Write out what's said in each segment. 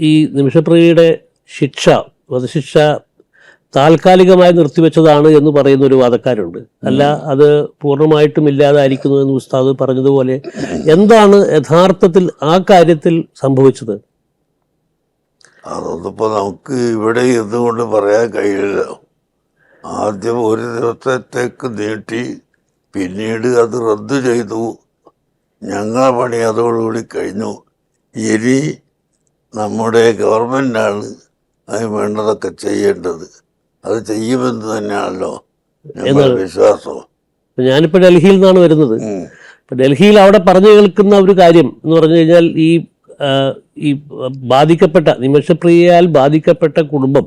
ഈ നിമിഷപ്രിയയുടെ ശിക്ഷ വധശിക്ഷ താൽക്കാലികമായി നിർത്തിവെച്ചതാണ് എന്ന് പറയുന്ന ഒരു വാദക്കാരുണ്ട്. അല്ല, അത് പൂർണ്ണമായിട്ടും ഇല്ലാതായിരിക്കുന്നു എന്ന് ഉസ്താദ് പറഞ്ഞതുപോലെ എന്താണ് യഥാർത്ഥത്തിൽ ആ കാര്യത്തിൽ സംഭവിച്ചത്? അതൊന്നിപ്പോൾ നമുക്ക് ഇവിടെ എന്തുകൊണ്ട് പറയാൻ കഴിയില്ല. ആദ്യം ഒരു ദിവസത്തേക്ക് നീട്ടി, പിന്നീട് അത് റദ്ദു ചെയ്തു. ഞങ്ങളെ പണി അതോടുകൂടി കഴിഞ്ഞു. ഇനി നമ്മുടെ ഗവൺമെൻറ്റാണ് അതിന് വേണ്ടതൊക്കെ ചെയ്യേണ്ടത്. അത് ചെയ്യുമെന്ന് തന്നെയാണല്ലോ ഞങ്ങളുടെ വിശ്വാസം. ഞാനിപ്പോൾ ഡൽഹിയിൽ നിന്നാണ് വരുന്നത്. ഇപ്പം ഡൽഹിയിൽ അവിടെ പറഞ്ഞു കേൾക്കുന്ന ഒരു കാര്യം എന്ന് പറഞ്ഞു കഴിഞ്ഞാൽ ഈ ബാധിക്കപ്പെട്ട നിമിഷപ്രിയയാൽ ബാധിക്കപ്പെട്ട കുടുംബം,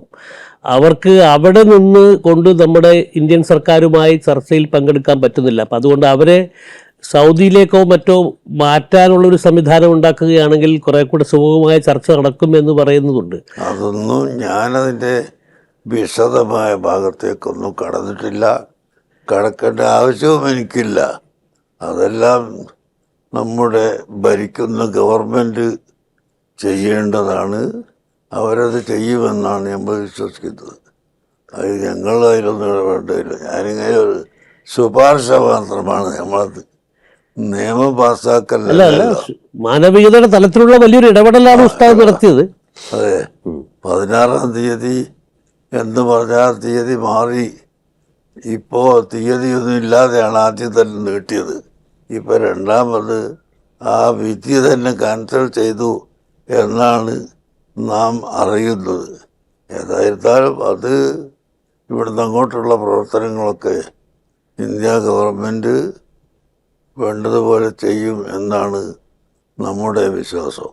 അവർക്ക് അവിടെ നിന്ന് കൊണ്ട് നമ്മുടെ ഇന്ത്യൻ സർക്കാരുമായി ചർച്ചയിൽ പങ്കെടുക്കാൻ പറ്റുന്നില്ല. അപ്പം അതുകൊണ്ട് അവരെ സൗദിയിലേക്കോ മറ്റോ മാറ്റാനുള്ളൊരു സംവിധാനം ഉണ്ടാക്കുകയാണെങ്കിൽ കുറെ കൂടെ സുഗമമായ ചർച്ച നടക്കും എന്ന് പറയുന്നതുണ്ട്. അതൊന്നും ഞാനതിൻ്റെ വിശദമായ ഭാഗത്തേക്കൊന്നും കടന്നിട്ടില്ല, കടക്കേണ്ട ആവശ്യവും എനിക്കില്ല. അതെല്ലാം നമ്മുടെ ഭരിക്കുന്ന ഗവൺമെൻറ് ചെയ്യേണ്ടതാണ്. അവരത് ചെയ്യുമെന്നാണ് നമ്മൾ വിശ്വസിക്കുന്നത്. അത് ഞങ്ങൾ അതിലൊന്നും ഇടപെടേണ്ടതില്ല. ഞാനിങ്ങനെ ഒരു ശുപാർശ മാത്രമാണ്. നമ്മളത് നിയമം പാസ്സാക്കല്ല, മാനവികതയുടെ തലത്തിലുള്ള വലിയൊരു ഇടപെടലാണ് ഉസ്താദ് നടത്തിയത്. അതെ, 16-ാം തീയതി എന്ന് പറഞ്ഞാൽ തീയതി മാറി. ഇപ്പോൾ തീയതിയൊന്നും ഇല്ലാതെയാണ് ആദ്യം തന്നെ നീട്ടിയത്. ഇപ്പോൾ രണ്ടാമത് ആ വിധി തന്നെ ക്യാൻസൽ ചെയ്തു എന്നാണ് നാം അറിയുന്നത്. ഏതായിരുന്നാലും അത് ഇവിടുന്ന് അങ്ങോട്ടുള്ള പ്രവർത്തനങ്ങളൊക്കെ ഇന്ത്യ ഗവൺമെൻറ് വേണ്ടതുപോലെ ചെയ്യും എന്നാണ് നമ്മുടെ വിശ്വാസം.